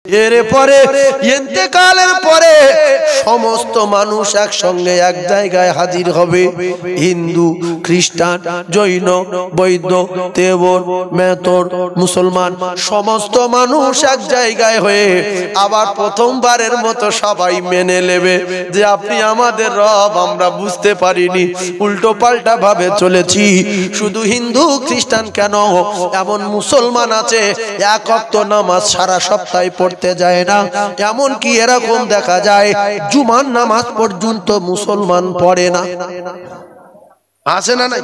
এরপরে ইন্তেকালের পরে সমস্ত মানুষ একসঙ্গে এক জায়গায় হাজির হবে। হিন্দু, খ্রিস্টান, জৈন, বৌদ্ধ, দেবর, মেতর, মুসলমান সমস্ত মানুষ এক জায়গায় হয়ে আবার প্রথমবারের মতো সবাই মেনে নেবে যে আপনি আমাদের রব, আমরা বুঝতে পারিনি, উল্টো পাল্টা ভাবে চলেছি। শুধু হিন্দু খ্রিস্টান কেন, এমন মুসলমান আছে এক ওয়াক্ত নামাজ সারা সপ্তাহে পড়তে যায় না, এমন কি এরকম দেখা যায় জুমার নামাজ পর্যন্ত মুসলমান পড়ে না, আছে না নাই?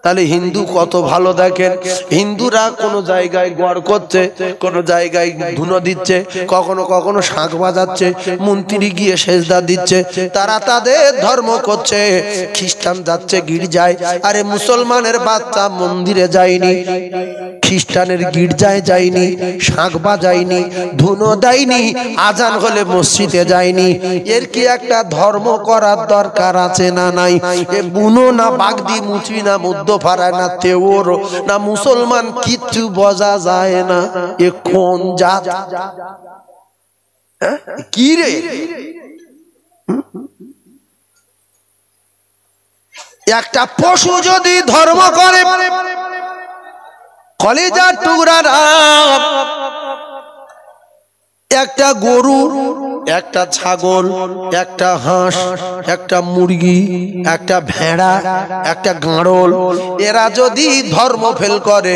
তাহলে হিন্দু কত ভালো দেখেন, হিন্দুরা কোন জায়গায় গড় করছে, কোন জায়গায় ধুনো দিচ্ছে, কখনো কখনো শাঁখ বাজাচ্ছে, মন্ত্রী গিয়ে সেজদা দিচ্ছে, তারা তাদের ধর্ম করছে। খ্রিস্টান যাচ্ছে গির্জায়, আরে মুসলমানের বাচ্চা মন্দিরে যায়নি, খ্রিস্টানের গির্জায় যায়নি, শাঁখ বাজায়নি, ধুনো দেয়নি, আজান হলে মসজিদে যায়নি। এর কি একটা ধর্ম করার দরকার আছে না নাই? এ বুনো না বাগদি মুচি না মধ্য ফারায় না তেওর না মুসলমান, কিচ্ছু বোঝা যায় না। এ কোন জাত? কি রে? একটা পশু যদি ধর্ম করে, কলিজার টুকরা একটা গরু, একটা ছাগল, একটা হাঁস, একটা মুরগি, একটা ভেড়া, একটা গাঁড়ল, এরা যদি ধর্ম ফেল করে,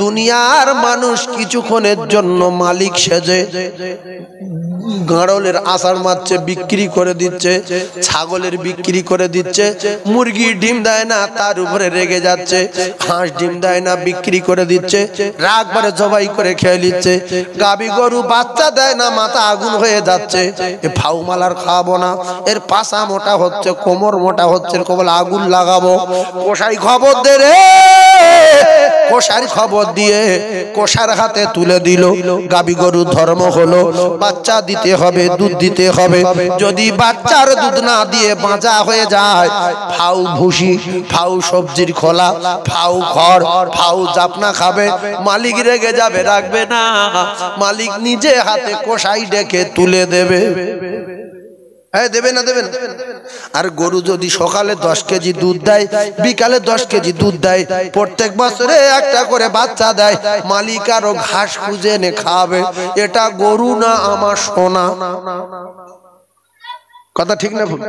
দুনিয়ার মানুষ কিছুক্ষণের জন্য মালিক সেজে গাঁড়লের আষাঢ় মারছে, বিক্রি করে দিচ্ছে, ছাগলের বিক্রি করে দিচ্ছে, মুরগি ডিম দেয় না তার উপরে রেগে যাচ্ছে, হাঁস ডিম দেয় না বিক্রি করে দিচ্ছে, রাগ করে জবাই করে খেয়ে নিচ্ছে, গাভী গরু বাচ্চা দেয় না মাথা আগুন হয়ে যাচ্ছে, এ ফাউমালার খাওয়াবো না, এর পাশা মোটা হচ্ছে, কোমর মোটা হচ্ছে, কেবল আগুন লাগাবো। কষাই খবর দে রে, কষার খবর দিয়ে কষার হাতে তুলে দিল, গাভী গরু ধর্ম হলো, বাচ্চা দিতে হবে, দুধ দিতে হবে, যদি বাচ্চার দুধ না দিয়ে বাঁচা হয়ে যায়, ফাউ ভুসি, ফাউ সবজির খোলা, ফাউ খড়, ফাউ জাপনা খাবে, মালিক রেগে যাবে, রাখবে না, মালিক নিজে হাতে কষাই ডেকে তুলে দেবে। দেবে না, দেবে না। আর গরু যদি সকালে 10 কেজি দুধ দেয়, বিকালে 10 কেজি দুধ দেয়, প্রত্যেক বছরে একটা করে বাচ্চা দেয়, মালিক আরো ঘাস খুঁজে এনে খাওয়াবে, এটা গরু না আমার সোনা। কথা ঠিক না ভুল?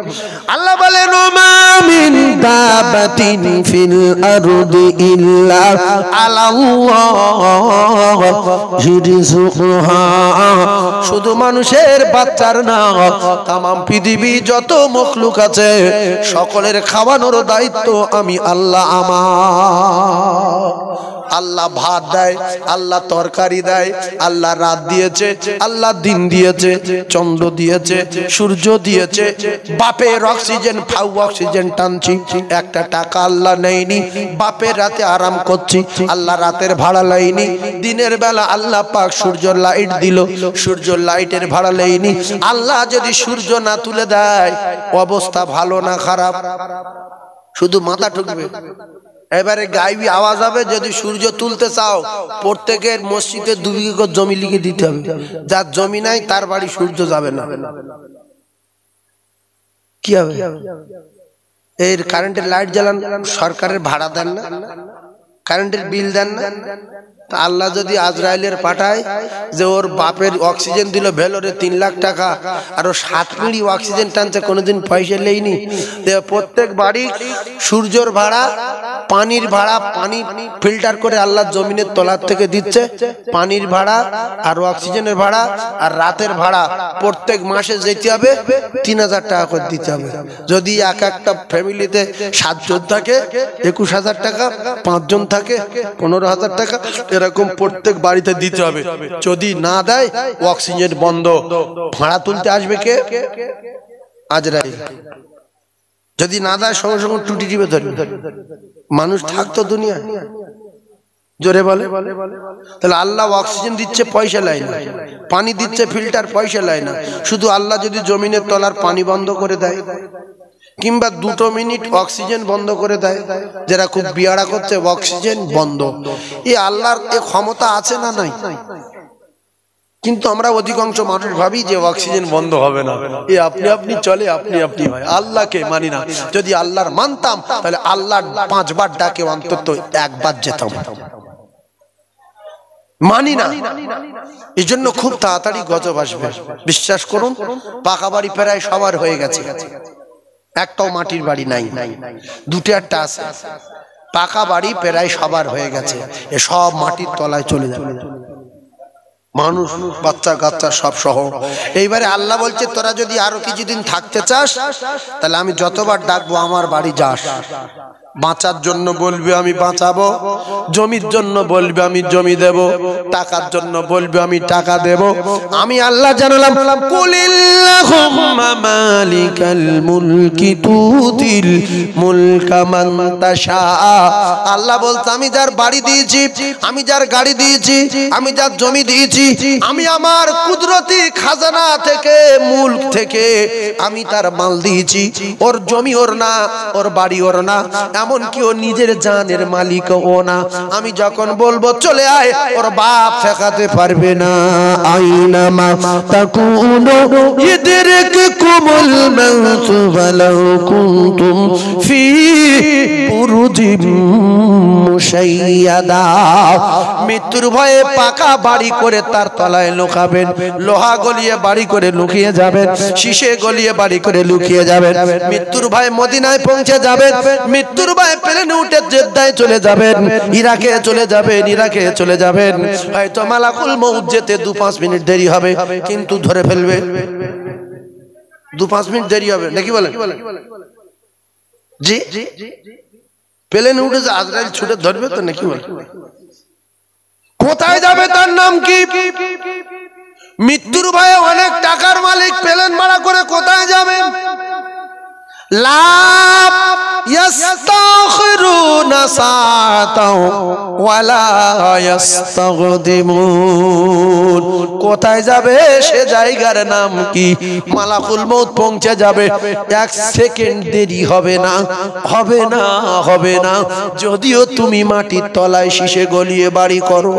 আল্লাহ বলেন মা মিন দাবাতিন ফিল আরদি ইল্লা আলাল্লাহ রিজকুহা, শুধু মানুষের বাচ্চার না, तमाम পৃথিবী যত মখলুক আছে সকলের খাওয়ানোর দায়িত্ব আমি আল্লাহ আমার। আল্লাহ ভাত দেয়, আল্লাহ তরকারি দেয়, আল্লাহ রাত দিয়েছে, আল্লাহ দিন দিয়েছে, চন্দ্র দিয়েছে, সূর্য দিয়েছে, বাপের অক্সিজেন ফাউ অক্সিজেন টানছি, একটা টাকা আল্লাহ নেয়নি, বাপের রাতে আরাম করছি, আল্লাহ রাতের ভাড়া নেয়নি, দিনের বেলা আল্লাহ পাক সূর্য লাইট দিল, সূর্য লাইটের ভাড়া নেয়নি। আল্লাহ যদি সূর্য না তুলে দেয় অবস্থা ভালো না খারাপ? শুধু মাথা ঠুকবে। এবারে গাইবি আওয়াজ হবে, যদি সূর্য তুলতে চাও প্রত্যেকের মসজিদে 2 বিঘা করে জমি লিখে দিতে হবে, যার জমি নাই তার বাড়ি সূর্য যাবে না। কি হবে? এর কারেন্টের লাইট জ্বালান, সরকারের ভাড়া দেন না, কারেন্টের বিল দেন না, তা আল্লাহ যদি আজরাইলের পাঠায় যে ওর বাপের অক্সিজেন দিল ভেলোরে 3 লাখ টাকা, আর ও 7 মিলি অক্সিজেন টানছে, কোনোদিন পয়সা লেইনি, প্রত্যেক বাড়ি সূর্যর ভাড়া, পানির ভাড়া, পানি ফিল্টার করে আল্লাহ জমিনের তলার থেকে দিচ্ছে, পানির ভাড়া আর অক্সিজেনের ভাড়া আর রাতের ভাড়া প্রত্যেক মাসে যেতে হবে 3000 টাকা করে দিতে হবে। যদি একটা ফ্যামিলিতে 7 জন থাকে 21,000 টাকা, 5 জন থাকে 15,000 টাকা, এরকম প্রত্যেক বাড়িতে দিতে হবে। যদি না দেয় অক্সিজেন বন্ধ, ভাড়া তুলতে আসবে কে? আজরাইল। যদি না দেয় সঙ্গে সঙ্গে টুটি টিপে ধরবে। মানুষ থাকতো দুনিয়ায়? জোরে বলে। তাহলে আল্লাহ অক্সিজেন দিচ্ছে, পয়সা লাই না, পানি দিচ্ছে ফিল্টার, পয়সা লাই না। শুধু আল্লাহ যদি জমিনের তলার পানি বন্ধ করে দেয়, কিংবা 2 মিনিট অক্সিজেন বন্ধ করে দেয়, যারা খুব বিয়াড়া করছে অক্সিজেন বন্ধ, এই আল্লাহর এ ক্ষমতা আছে না নাই? কিন্তু আমরা অধিকাংশ মানুষ ভাবি যে অক্সিজেন বন্ধ হবে না, এ আপনি আপনি চলে, আপনি আপনি হয়। আল্লাহকে মানি না। যদি আল্লাহর মানতাম তাহলে আল্লাহর 5 বার ডাকে অন্তত একবার যেতাম। মানি না, এই জন্য খুব তাড়াতাড়ি গজব আসবে। বিশ্বাস করুন, পাকা বাড়ি প্রায় সবার হয়ে গেছে, একটাও মাটির বাড়ি নাই, দুটো একটা আছে। পাকা বাড়ি প্রায় সবার হয়ে গেছে, এ সব মাটির তলায় চলে যাবে, মানুষ বাচ্চা কাচ্চা সব সহ। এইবারে আল্লাহ বলছে তোরা যদি আরো কিছুদিন থাকতে চাস তাহলে আমি যতবার ডাকবো আমার বাড়ি যাস। বাঁচার জন্য বলবি আমি বাঁচাবো, জমির জন্য বলবি আমি জমি দেব, টাকার জন্য বলবি আমি টাকা দেব। আমি আল্লাহ জানালাম কুলিল্লাহুম্মা মালিকাল মুলকি তুতিল মুলকা মান তাশা। আল্লাহ বলতে আমি যার বাড়ি দিয়েছি, আমি যার গাড়ি দিয়েছি, আমি যার জমি দিয়েছি, আমি আমার কুদরতি খাজানা থেকে, মুলক থেকে আমি তার মাল দিয়েছি। ওর জমি ওর না, ওর বাড়ি ওর না, এমনকি ও নিজের জানের মালিক ও না। আমি যখন বলবো চলে আয়, ওর বাপ ঠেকাতে পারবে না। আইনামা তাকুনু ইদরিকুমুল মাউত ওয়ালাউ কুনতুম ফি বুরুজিম মুশাইয়াদা। মৃত্যুর ভয়ে পাকা বাড়ি করে তার তলায় লুকাবেন, লোহা গলিয়ে বাড়ি করে লুকিয়ে যাবেন, শীষে গলিয়ে বাড়ি করে লুকিয়ে যাবেন। মৃত্যুর ভয়ে মদিনায় পৌঁছে যাবেন, মৃত্যুর ভয়ে প্লেনে উঠে জেদ্দায় চলে যাবেন, ইরাকে চলে যাবেন, ইরাকে চলে যাবেন। হয়তো মালাকুল মউত যেতে 2-5 মিনিট দেরি হবে, কিন্তু ধরে ফেলবে। 2-5 মিনিট দেরি হবে নাকি বলেন? জি, প্লেনে উঠে যে আজরাইল ছুটে ধরবে তো নাকি বলেন? কোথায় যাবে তার নাম কি? মৃত্যুর ভয়ে অনেক টাকার মালিক প্লেন ভাড়া করে কোথায় যাবেন? লা ইস্তাখিরুনা সাআতাও ওয়ালা ইস্তাগদিমুন। কোথায় যাবে সে জায়গার নাম কি? মালাকুল মউত পৌঁছে যাবে, 1 সেকেন্ড দেরি হবে না, হবে না, হবে না। যদিও তুমি মাটির তলায় শীষে গলিয়ে বাড়ি করো।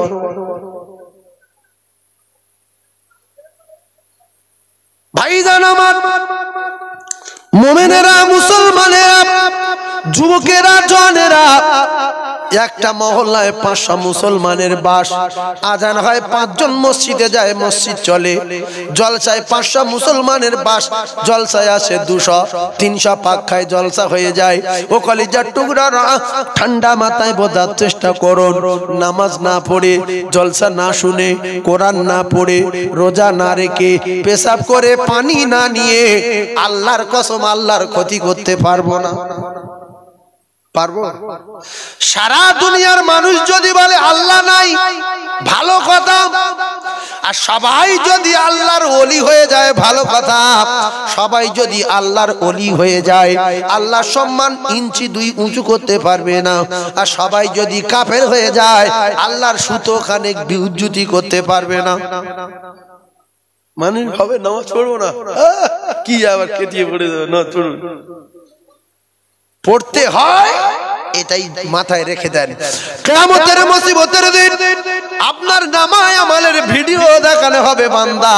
ভাইজান আমার, মুমিনেরা, মুসলমানেরা, যুবকেরা, জওয়ানেরা, একটা মহল্লায় 500 মুসলমানের বাস। আজান হয়, 5 জন মসজিদে যায়, মসজিদ চলে। জলসায় 500 মুসলমানের বাস, জলসায় আসে 200-300 পাক খায়, জলসা হয়ে যায়। ও কলিজার টুকরারা, ঠান্ডা মাথায় বোঝার চেষ্টা করুন। নামাজ না পড়ে, জলসা না শুনে, কোরআন না পড়ে, রোজা না রেখে, পেশাব করে পানি না নিয়ে, আল্লাহর কসম আল্লাহর ক্ষতি করতে পারবো না। পারবো? সারা দুনিয়ার মানুষ যদি বলে আল্লাহ নাই, ভালো কথা। আর সবাই যদি আল্লাহর ওলি হয়ে যায়, ভালো কথা। সবাই যদি আল্লাহর ওলি হয়ে যায়, আল্লাহর সম্মান ইঞ্চি 2 উঁচু করতে পারবে না। আর সবাই যদি কাফের হয়ে যায়, আল্লাহর সুতো খানেক বিউজ্জুতি করতে পারবে না। মানুষ হবে নামাজ পড়বো না, কি আবার কেটিয়ে পড়ে যাবে, না পড়ুন, পড়তে হয়, এটাই মাথায় রেখে দেন। কিয়ামতের মুসিবতের দিন আপনার নামায় আমলের ভিডিও দেখানো হবে। বান্দা,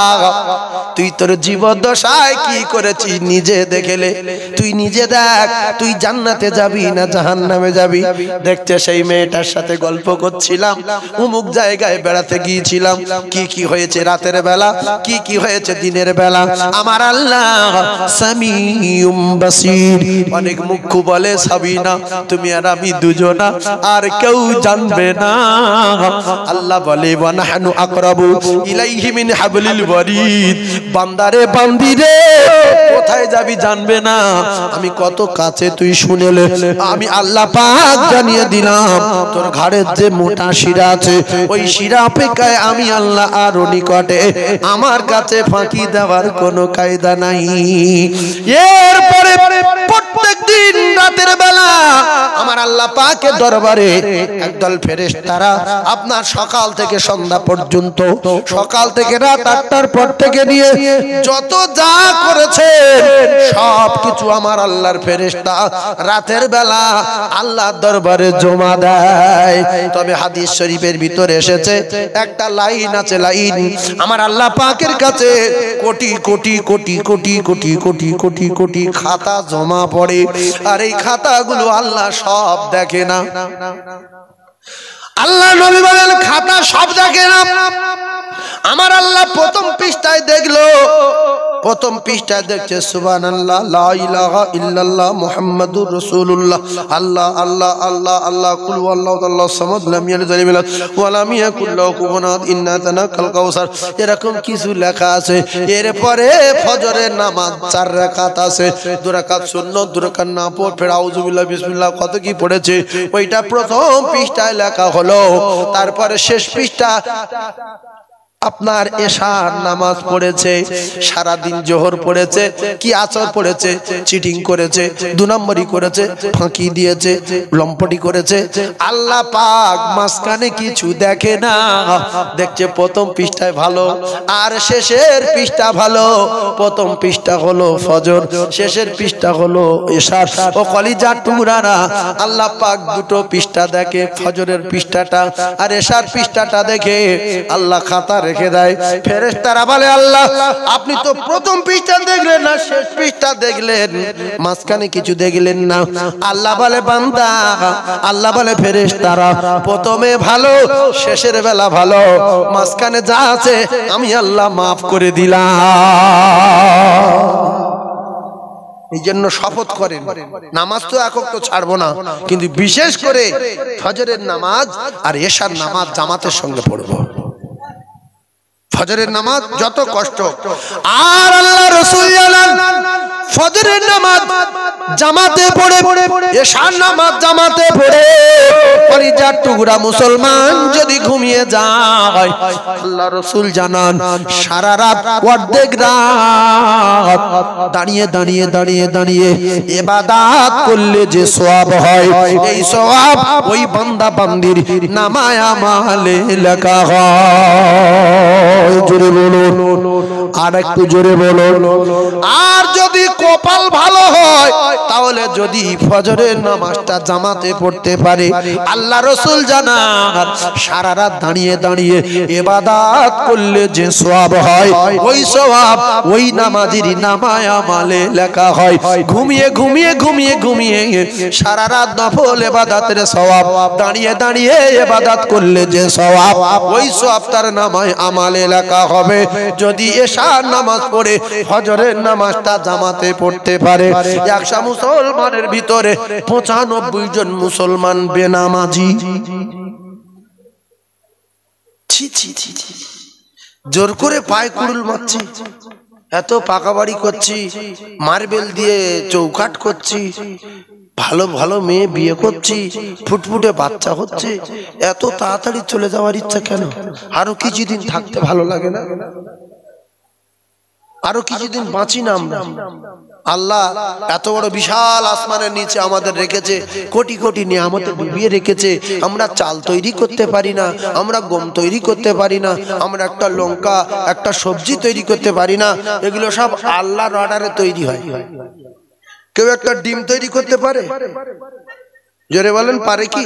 তুই তোর জীবদ্দশায় কি করেছিস নিজে দেখলে, তুই নিজে দেখ। তুই জান্নাতে যাবি না জাহান্নামে যাবি? দেখতে সেই মেয়েটার সাথে গল্প করছিলাম, অমুক জায়গায় বেড়াতে গিয়েছিলাম, কি কি হয়েছে রাতের বেলা, কি কি হয়েছে দিনের বেলা। আমার আল্লাহ সামিউম বাসীর। অনেক মুখ্য বলে সাবিনা, তুমি আর আমি দুজনা, আর কেউ জানবে না। আল্লাহ বলে ওয়ানাহনু আকরাবু ইলাইহি মিন হাবলিল ওয়ারিদ। বান্দারে, বান্দিরে, কোথায় যাবি জানবে না, আমি কত কাছে তুই শুনেলে। আমি আল্লাহ পাক জানিয়ে দিলাম, তোর ঘাড়ের যে মোটা শিরা আছে, ওই শিরা অপেক্ষায় আমি আল্লাহ আরো নিকটে। আমার কাছে ফাঁকি দেওয়ার কোনো কায়দা নাই। এরপরে প্রত্যেক দিন রাতের বেলা আমার আল্লাহ পাকের দরবারে একদল ফেরেশতারা আপনার সকাল থেকে সন্ধ্যা পর্যন্ত, সকাল থেকে রাত 8টার পর থেকে নিয়ে যত যা করেছে সব কিছু আমার আল্লাহর ফেরেশতা রাতের বেলা আল্লাহর দরবারে জমা দেয়। তবে হাদিস শরীফের ভিতরে এসেছে একটা লাইন আছে, লাইন আমার আল্লাহ পাকের কাছে কোটি কোটি কোটি কোটি কোটি কোটি কোটি কোটি খাতা জমা পড়ে, আর এই খাতাগুলো আল্লাহ সব দেখে না। আল্লাহ নবী বলেন খাতা সব দেখে না। আমার আল্লাহ প্রথম পৃষ্ঠায় দেখলো, প্রথম পৃষ্ঠায় দেখছে সুবহানাল্লাহ, লা ইলাহা ইল্লাল্লাহ, মুহাম্মাদুর রাসূলুল্লাহ, আল্লাহ আল্লাহ আল্লাহ আল্লাহ, কুল ওয়াল্লাহু তাআলা সামাদ, লাম ইয়ালিদ ওয়া লাম ইউলাদ ওয়া লাম ইয়াকুল লাহু কুফুওয়ান আহাদ, ইন্না আতানাকাল কাউসার, এরকম কিছু লেখা আছে। এরপরে ফজরের নামাজ 4 রাকাত আছে, 2 রাকাত সুন্নাত, 2 রাকাত নফল, ফির আউযু বিল্লাহি বিসমিল্লাহ কত কি পড়েছে ওইটা প্রথম পৃষ্ঠায় লেখা হলো। তারপরে শেষ পৃষ্ঠা আপনার এশার নামাজ পড়েছে, সারা দিন জোহর পড়েছে, কি আসর পড়েছে, চিটিং করেছে, 2 নম্বরই করেছে, ফাঁকি দিয়েছে, লম্পটি করেছে। আল্লাহ পাক মাঝখানে কিছু দেখে না, দেখছে প্রথম পৃষ্ঠায় ভালো আর শেষের পৃষ্ঠা ভালো। প্রথম পৃষ্ঠা হলো ফজর, শেষের পৃষ্ঠা হলো এশার। ও কলিজার টুকরারা, আল্লাহ পাক দুটো পৃষ্ঠা দেখে, ফজরের পৃষ্ঠাটা আর এশার পৃষ্ঠাটা দেখে আল্লাহ খাতা রেখে দেয়। ফেরেশতারা বলে আল্লাহ আপনি তো প্রথম পৃষ্ঠা দেখলেন না, শেষ পৃষ্ঠা দেখলেন, মাঝখানে কিছু দেখলেন না। আল্লাহ বলে বান্দা, আল্লাহ বলে ফেরেশতারা প্রথমে ভালো, শেষের বেলা ভালো, মাঝখানে যা আছে আমি আল্লাহ মাফ করে দিলাম। এই জন্য শপথ করেন নামাজ তো একক তো ছাড়বো না, কিন্তু বিশেষ করে ফজরের নামাজ আর এশার নামাজ জামাতের সঙ্গে পড়বো। ফজরের নামাজ যত কষ্ট, আর আল্লাহ রাসূল জানান ফজরের নামাজ জামাতে পড়ে, এশার নামাজ জামাতে পড়ে কলিজার টুকরা মুসলমান যদি ঘুমিয়ে যায়, আল্লাহ রাসূল জানান সারা রাত অর্ধেক রাত দাঁড়িয়ে দাঁড়িয়ে দাঁড়িয়ে দাঁড়িয়ে ইবাদত করলে যে সওয়াব হয়, এই সওয়াব ওই বান্দা বান্দির নামায়ে আমালে লেখা হয়। জোরে বলুন, আর একটু জোরে বলুন। আর যদি কপাল ভালো হয় তাহলে যদি ফজরের নামাজটা জামাতে পড়তে পারে, আল্লাহ রাসূল জানান সারা রাত দাঁড়িয়ে দাঁড়িয়ে ইবাদত করলে যে সওয়াব হয়, ওই সওয়াব ওই নামাজের নামায়ে আমালে লেখা হয়। ঘুমিয়ে ঘুমিয়ে ঘুমিয়ে ঘুমিয়ে সারা রাত নফল ইবাদতের সওয়াব, দাঁড়িয়ে দাঁড়িয়ে ইবাদত করলে যে সওয়াব, ওই সওয়াব তার নামায়ে আমালে লেখা হবে। যদি এশার নামাজ পড়ে ফজরের নামাজটা জামাতে পড়তে পারে, 100 মুসলমানের ভিতরে 95 জন মুসলমান বেনামাজি। জোর করে পায়ে কুড়ুল মারছি, এত পাকা বাড়ি করছি, মার্বেল দিয়ে চৌকাট করছি, ভালো ভালো মেয়ে বিয়ে করছি, ফুটফুটে বাচ্চা হচ্ছে, এত তাড়াতাড়ি চলে যাওয়ার ইচ্ছা কেন? আরো কিছুদিন থাকতে ভালো লাগে না? আরো কিছুদিন বাঁচি না আমরা? আল্লাহ এত বড় বিশাল আসমানের নিচে আমাদের রেখেছে, কোটি কোটি নিয়ামতে ডুবিয়ে রেখেছে। আমরা চাল তৈরি করতে পারি না, আমরা গম তৈরি করতে পারি না, আমরা একটা লঙ্কা একটা সবজি তৈরি করতে পারি না। এগুলো সব আল্লাহর অর্ডারে তৈরি হয়। কেউ একটা ডিম তৈরি করতে পারে? জোরে বলেন পারে কি?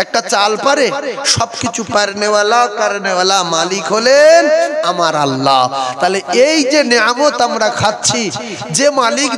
একটা চাল পারে? সবকিছু পারনেওয়ালা করনেওয়ালা মালিক হলেন আমার আল্লাহ। তাহলে এই যে নিয়ামত আমরা খাচ্ছি, যে মালিক